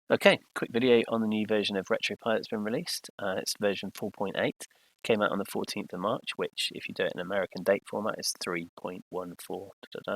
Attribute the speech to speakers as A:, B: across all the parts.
A: Okay, quick video on the new version of RetroPie that's been released. It's version 4.8. Came out on the 14th of March, which, if you do it in American date format, is 3.14.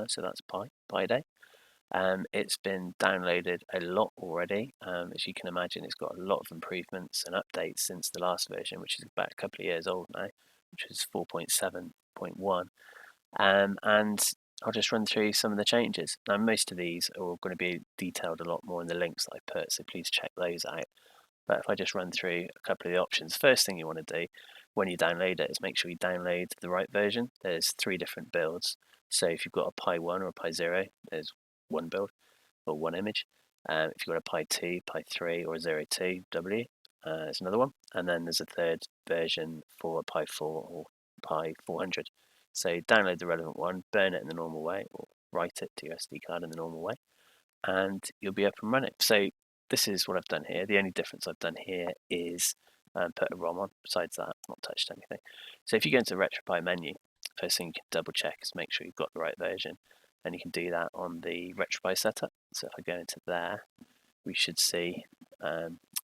A: So that's Pi Day. It's been downloaded a lot already. As you can imagine, it's got a lot of improvements and updates since the last version, which is about a couple of years old now, which is 4.7.1. And I'll just run through some of the changes. Now, most of these are going to be detailed a lot more in the links that I put, so please check those out. But if I just run through a couple of the options, first thing you want to do when you download it is make sure you download the right version. There's 3 different builds. So if you've got a Pi 1 or a Pi 0, there's one build or one image. If you've got a Pi 2, Pi 3 or a 02W, there's another one. And then there's a third version for a Pi 4 or Pi 400. So download the relevant one, burn it in the normal way, or write it to your SD card in the normal way, and you'll be up and running. So this is what I've done here. The only difference I've done here is put a ROM on. Besides that, I've not touched anything. So if you go into the RetroPie menu, first thing you can double check is make sure you've got the right version, and you can do that on the RetroPie setup. So if I go into there, we should see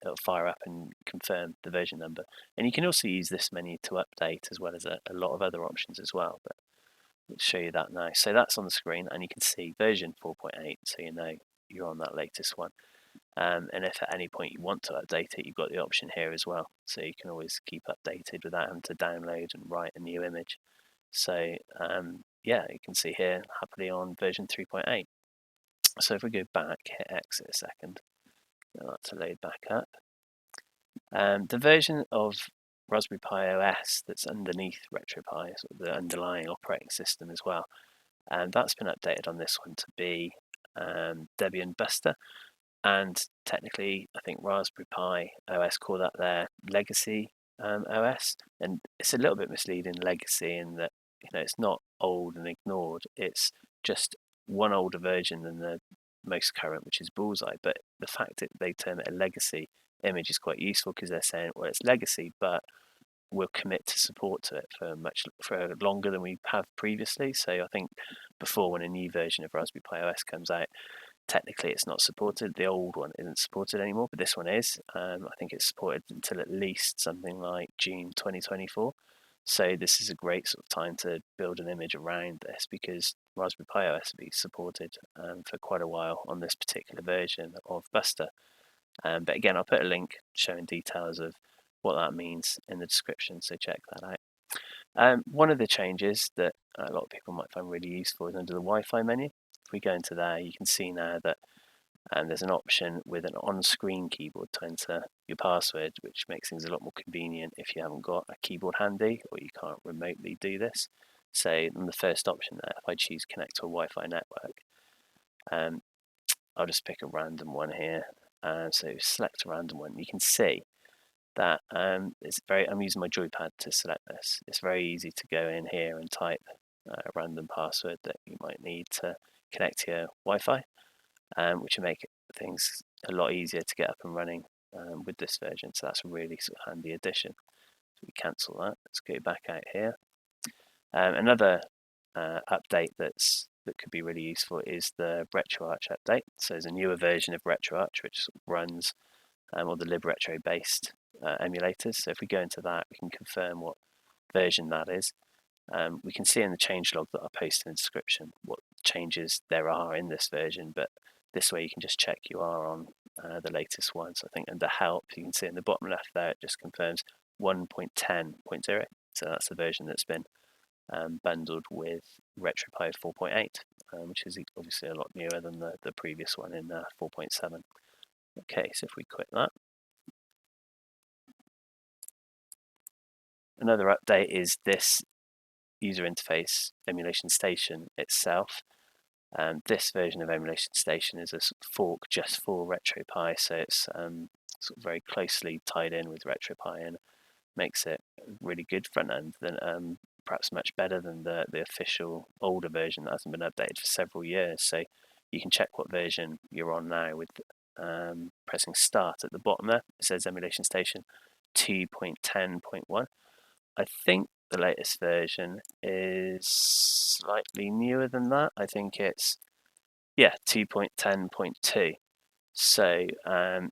A: it'll fire up and confirm the version number. And you can also use this menu to update as well as a lot of other options as well. But let's show you that now. So that's on the screen, and you can see version 4.8, so you know you're on that latest one. And if at any point you want to update it, you've got the option here as well. So you can always keep updated without having to download and write a new image. So yeah, you can see here happily on version 3.8. So if we go back, hit exit a second, allow that to load back up. The version of Raspberry Pi OS that's underneath RetroPie, sort of the underlying operating system as well, and that's been updated on this one to be Debian Buster. And technically, I think Raspberry Pi OS call that their legacy OS, and it's a little bit misleading legacy in that it's not old and ignored. It's just one older version than the most current, which is Bullseye. But the fact that they term it a legacy image is quite useful because they're saying, well, it's legacy, but we'll commit to support to it for longer than we have previously. So I think before, when a new version of Raspberry Pi OS comes out, technically it's not supported. The old one isn't supported anymore, but this one is. I think it's supported until at least something like June 2024. So this is a great sort of time to build an image around this, because Raspberry Pi OS will be supported for quite a while on this particular version of Buster. But again, I'll put a link showing details of what that means in the description, so check that out. One of the changes that a lot of people might find really useful is under the Wi-Fi menu. If we go into there, you can see now that there's an option with an on-screen keyboard to enter your password, which makes things a lot more convenient if you haven't got a keyboard handy or you can't remotely do this. So in the first option there, if I choose connect to a Wi-Fi network, I'll just pick a random one here. So select a random one. You can see that I'm using my joypad to select this. It's very easy to go in here and type a random password that you might need to connect to your Wi-Fi, which will make things a lot easier to get up and running with this version. So that's a really sort of handy addition. So we cancel that. Let's go back out here. Another update that could be really useful is the RetroArch update. So there's a newer version of RetroArch which sort of runs all the libretro based emulators. So if we go into that, we can confirm what version that is. We can see in the changelog that I post in the description what changes there are in this version, but this way you can just check you are on the latest one. So I think under help, you can see in the bottom left there, it just confirms 1.10.0. So that's the version that's been bundled with RetroPie 4.8, which is obviously a lot newer than the previous one in 4.7. Okay, so if we quit that. Another update is this user interface, EmulationStation itself. This version of EmulationStation is a fork just for RetroPie, so it's sort of very closely tied in with RetroPie and makes it really good front end, than perhaps much better than the official older version that hasn't been updated for several years. So you can check what version you're on now with pressing start at the bottom there. It says EmulationStation 2.10.1. I think the latest version is slightly newer than that. I think it's 2.10.2. So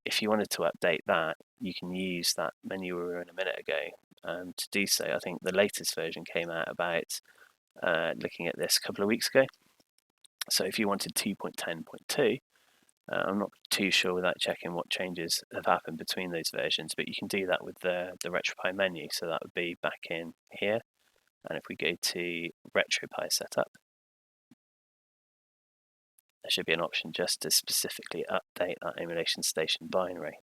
A: if you wanted to update that, you can use that menu we were in a minute ago to do so. I think the latest version came out about, looking at this, a couple of weeks ago. So if you wanted 2.10.2, I'm not too sure without checking what changes have happened between those versions, but you can do that with the RetroPie menu. So that would be back in here. And if we go to RetroPie setup, there should be an option just to specifically update that EmulationStation binary.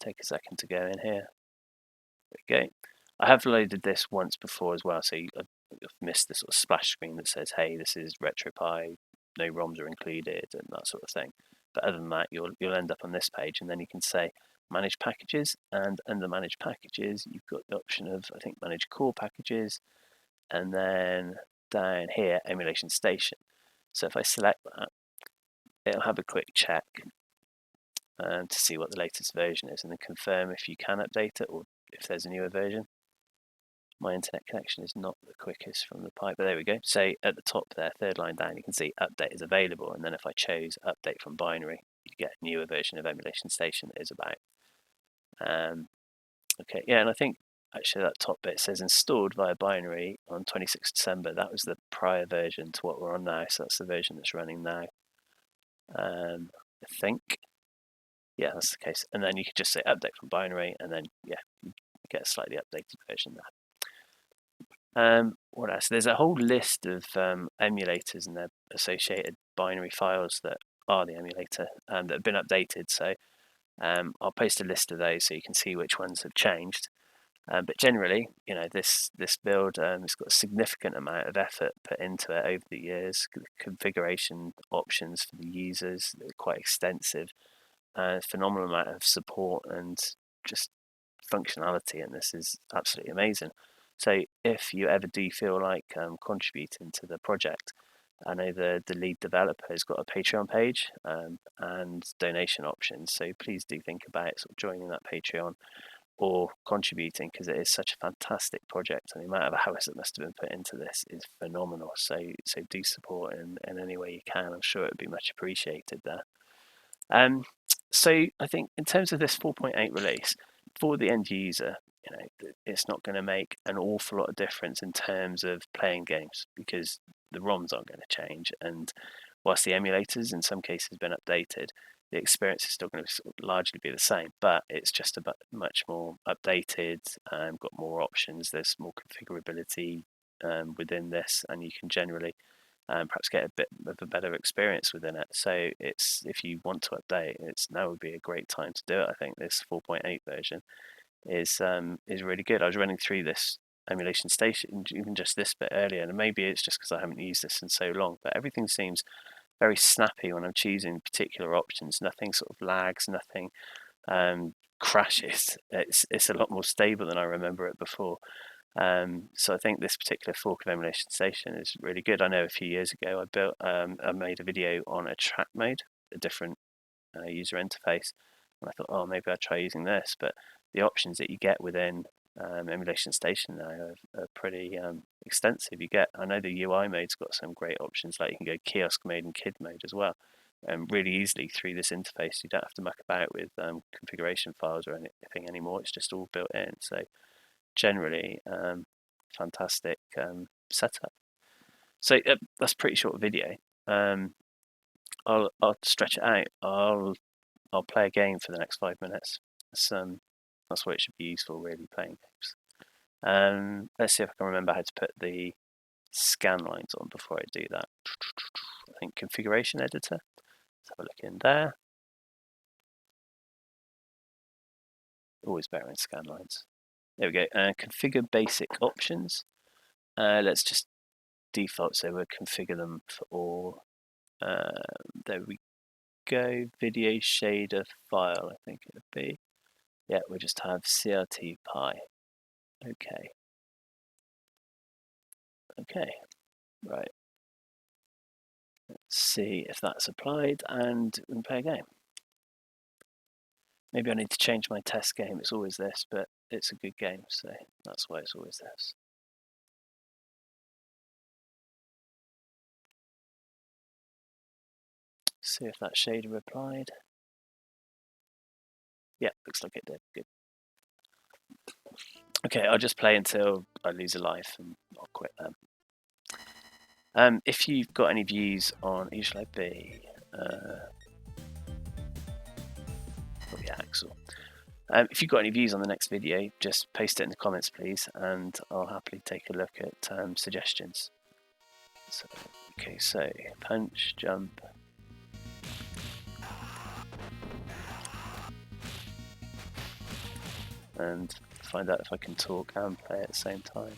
A: Take a second to go in here. There we go. I have loaded this once before as well, so I've missed the sort of splash screen that says, hey, this is RetroPie, no ROMs are included, and that sort of thing. But other than that, you'll end up on this page, and then you can say manage packages, and under manage packages, you've got the option of, I think, manage core packages, and then down here, EmulationStation. So if I select that, it'll have a quick check to see what the latest version is, and then confirm if you can update it or if there's a newer version. My internet connection is not the quickest from the pipe, but there we go. So at the top there, third line down, you can see update is available, and then if I chose update from binary, you get a newer version of EmulationStation that is about. Okay, yeah, and I think actually that top bit says installed via binary on 26 December. That was the prior version to what we're on now, so that's the version that's running now. I think. Yeah, that's the case. And then you could just say update from binary, and then, yeah, you get a slightly updated version there. What else? There's a whole list of emulators and their associated binary files that are the emulator that have been updated. So I'll post a list of those so you can see which ones have changed. But generally, you know, this build has got a significant amount of effort put into it over the years. The configuration options for the users are quite extensive. Phenomenal amount of support and just functionality, and this is absolutely amazing. So if you ever do feel like contributing to the project, I know the lead developer has got a Patreon page and donation options, so please do think about sort of joining that Patreon or contributing, because it is such a fantastic project, and the amount of hours that must have been put into this is phenomenal. So do support in any way you can. I'm sure it would be much appreciated there. So I think in terms of this 4.8 release, for the end user, you know, it's not going to make an awful lot of difference in terms of playing games, because the ROMs aren't going to change, and whilst the emulators in some cases have been updated, the experience is still going to largely be the same, but it's just a much more updated, got more options, there's more configurability within this, and you can generally perhaps get a bit of a better experience within it. So it's, if you want to update, now would be a great time to do it. I think this 4.8 version is really good. I was running through this EmulationStation, even just this bit earlier, and maybe it's just because I haven't used this in so long, but everything seems very snappy when I'm choosing particular options. Nothing sort of lags, nothing crashes. It's a lot more stable than I remember it before. So I think this particular fork of EmulationStation is really good. I know a few years ago I made a video on a track mode, a different user interface, and I thought, oh, maybe I'd try using this. But the options that you get within EmulationStation now are pretty extensive. I know the UI mode's got some great options, like you can go kiosk mode and kid mode as well, really easily through this interface. You don't have to muck about with configuration files or anything anymore. It's just all built in. So generally, fantastic setup. So that's a pretty short video. I'll stretch it out. I'll play a game for the next 5 minutes. That's what it should be useful, really, playing games. Let's see if I can remember how to put the scan lines on before I do that. I think configuration editor. Let's have a look in there. Always better in scan lines. There we go. Configure basic options. Let's just default, so we'll configure them for all. There we go. Video shader file, I think it would be. Yeah, we'll just have CRT-Pi. Okay, right. Let's see if that's applied, and we can play a game. Maybe I need to change my test game. It's always this, but it's a good game, so that's why it's always this. See if that shader applied. Yeah, looks like it did. Good. Okay, I'll just play until I lose a life and I'll quit then. If you've got any views on who shall I be? Probably Axel. If you've got any views on the next video, just paste it in the comments, please, and I'll happily take a look at suggestions. So, okay, so punch, jump. And find out if I can talk and play at the same time.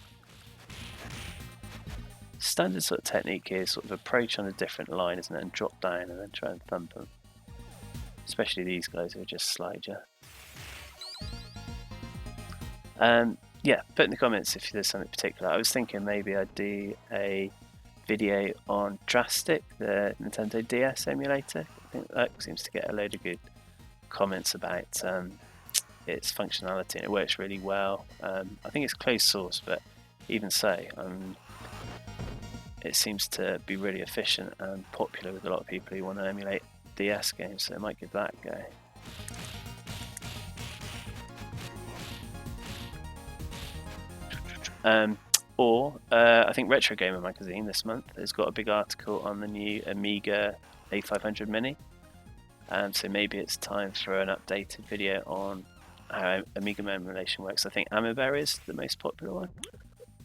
A: Standard sort of technique is sort of approach on a different line, isn't it, and drop down and then try and thump them. Especially these guys who just slide you. Yeah, put in the comments if there's something particular. I was thinking maybe I'd do a video on Drastic, the Nintendo DS emulator. I think that seems to get a load of good comments about its functionality, and it works really well. I think it's closed source, but even so, it seems to be really efficient and popular with a lot of people who want to emulate DS games, so I might give that a go. Or I think Retro Gamer magazine this month has got a big article on the new Amiga A500 Mini, so maybe it's time for an updated video on how Amiga emulation works. I think Amiberry is the most popular one,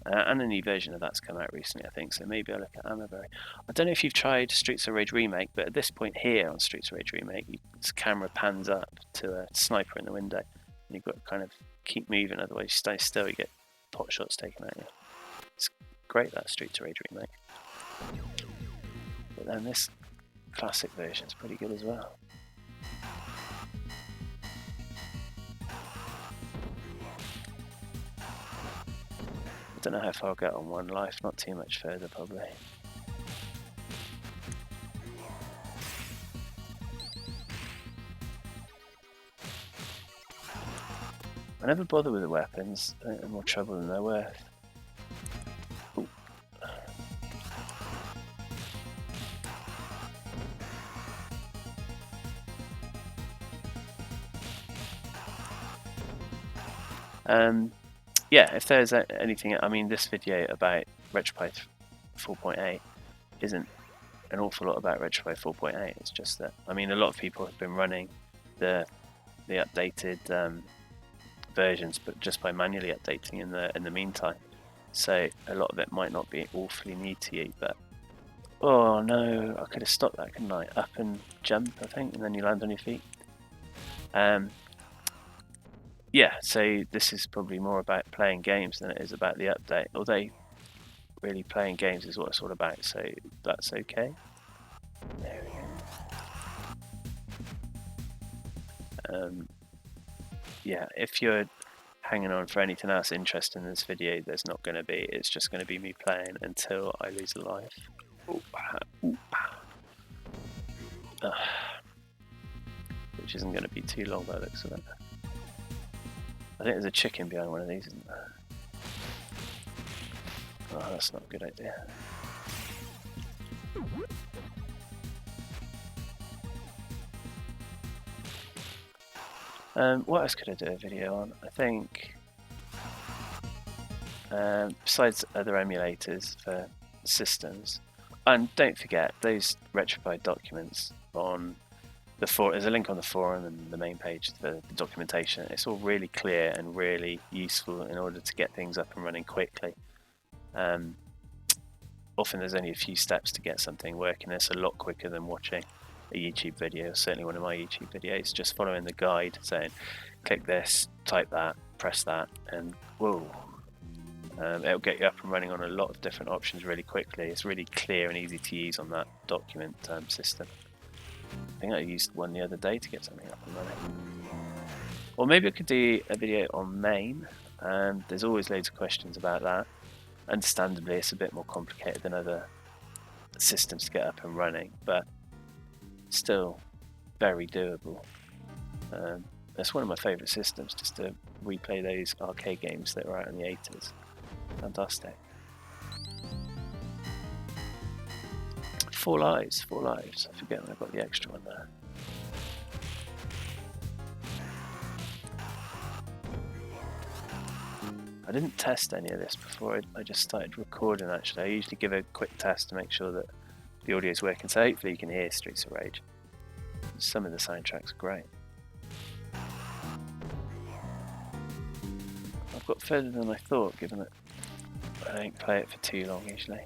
A: and a new version of that's come out recently, I think, so maybe I'll look at Amiberry. I don't know if you've tried Streets of Rage Remake, but at this point here on Streets of Rage Remake, this camera pans up to a sniper in the window, and you've got to kind of keep moving, otherwise you stay still, you get pot shots taken at you. It's great, that Streets of Rage Remake. But then this classic version is pretty good as well. I don't know how far I'll get on one life, not too much further probably. I never bother with the weapons, they're more trouble than they're worth. Ooh. Yeah, if there's anything, I mean, this video about RetroPie 4.8 isn't an awful lot about RetroPie 4.8. It's just that, I mean, a lot of people have been running the updated versions, but just by manually updating in the meantime. So a lot of it might not be awfully new to you, but oh no, I could have stopped that, couldn't I? Up and jump, I think, and then you land on your feet. Yeah, so this is probably more about playing games than it is about the update, although really playing games is what it's all about, so that's okay. There we go. Yeah, if you're hanging on for anything else interesting in this video, there's not going to be. It's just going to be me playing until I lose a life. Which isn't going to be too long by the looks of it. I think there's a chicken behind one of these, isn't there? Oh, that's not a good idea. What else could I do a video on? I think, besides other emulators for systems, and don't forget those RetroPie documents on the forum. There's a link on the forum and the main page for the documentation. It's all really clear and really useful in order to get things up and running quickly. Often there's only a few steps to get something working. It's a lot quicker than watching a YouTube video, certainly one of my YouTube videos, just following the guide saying click this, type that, press that, and whoa, it'll get you up and running on a lot of different options really quickly. It's really clear and easy to use on that document system. I think I used one the other day to get something up and running. Or maybe I could do a video on MAME. There's always loads of questions about that. Understandably, it's a bit more complicated than other systems to get up and running, but still very doable. That's one of my favourite systems, just to replay those arcade games that were out in the 80s. Fantastic. 4 lives. I forget when I got the extra one there. I didn't test any of this before I just started recording actually. I usually give a quick test to make sure that the audio is working, so hopefully you can hear Streets of Rage. Some of the soundtracks are great. I've got further than I thought, given that I don't play it for too long usually.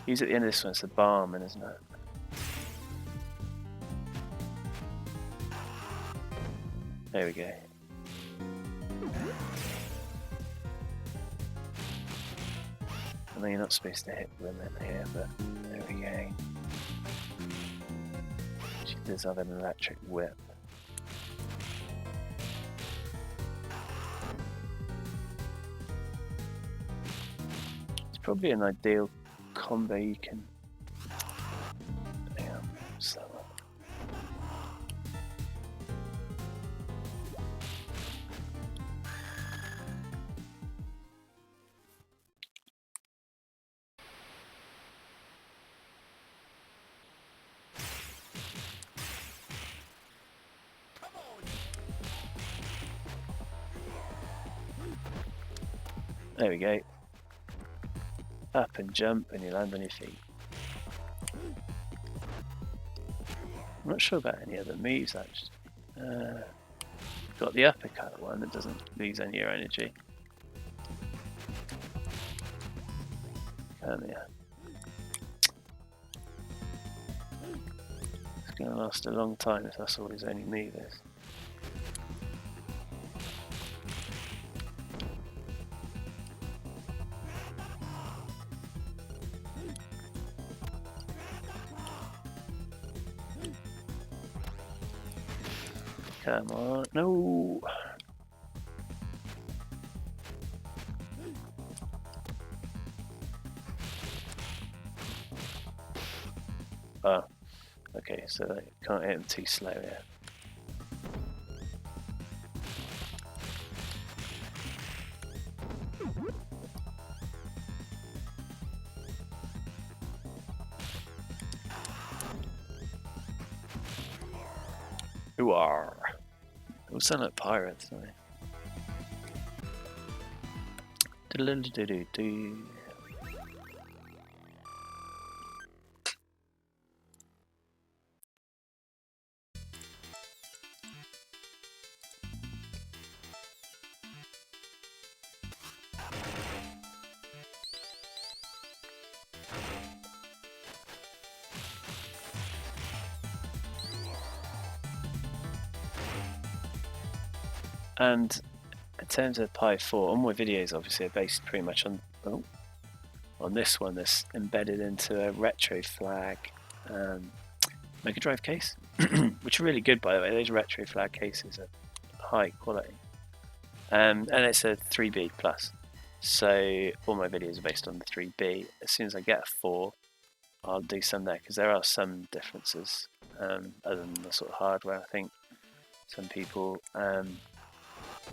A: Usually at the end of this one, it's the barman, isn't it? There we go. I know you're not supposed to hit women here, but there we go. She does have an electric whip. It's probably an ideal combo you can. Hang on, so. There we go. Up and jump and you land on your feet. I'm not sure about any other moves actually. Got the uppercut one that doesn't lose any of your energy. Come here. It's going to last a long time if that's all his only move is. Come on, no! Oh, okay, so I can't hit him too slow here. Ooh-ar. They all sound like pirates, don't they? Do-do-do-do-do. And in terms of Pi 4, all my videos obviously are based pretty much on this one that's embedded into a retro flag Mega Drive case, which are really good by the way. Those retro flag cases are high quality. And it's a 3B plus. So all my videos are based on the 3B. As soon as I get a 4, I'll do some there because there are some differences other than the sort of hardware. I think some people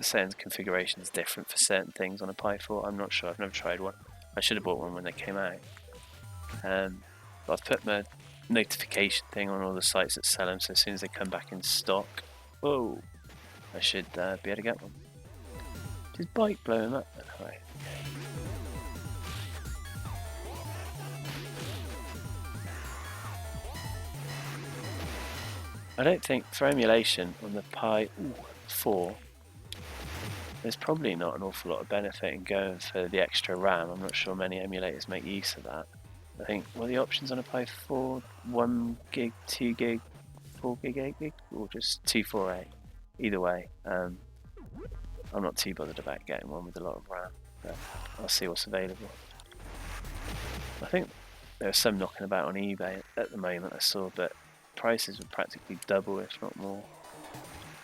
A: certain configuration is different for certain things on a Pi 4. I'm not sure. I've never tried one. I should have bought one when they came out. But I've put my notification thing on all the sites that sell them, so as soon as they come back in stock, whoa, I should be able to get one. Is his bike blowing up? Right. I don't think for emulation on the Pi 4 there's probably not an awful lot of benefit in going for the extra RAM. I'm not sure many emulators make use of that. I think, what are the options on a Pi 4? 1 gig, 2 gig, 4 gig, 8 gig, or just 248? Either way, I'm not too bothered about getting one with a lot of RAM, but I'll see what's available. I think there's some knocking about on eBay at the moment I saw, but prices would practically double, if not more.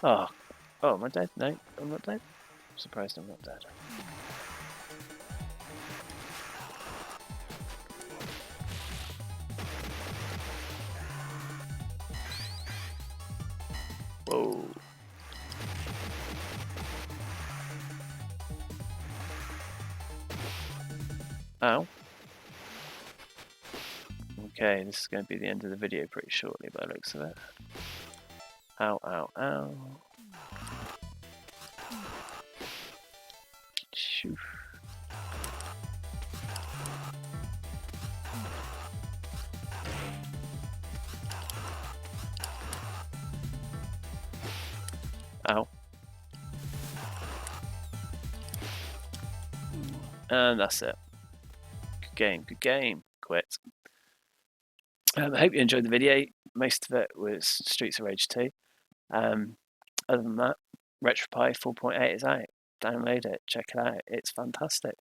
A: Oh, am I dead? No, I'm not dead. I'm surprised I'm not dead. Whoa. Ow. Okay, this is going to be the end of the video pretty shortly by the looks of it. Ow, ow, ow. Shoo. Ow. And that's it. Good game, good game. Quit. I hope you enjoyed the video. Most of it was Streets of Rage 2. Other than that, RetroPie 4.8 is out. Download it, check it out. It's fantastic.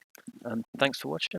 A: And thanks for watching.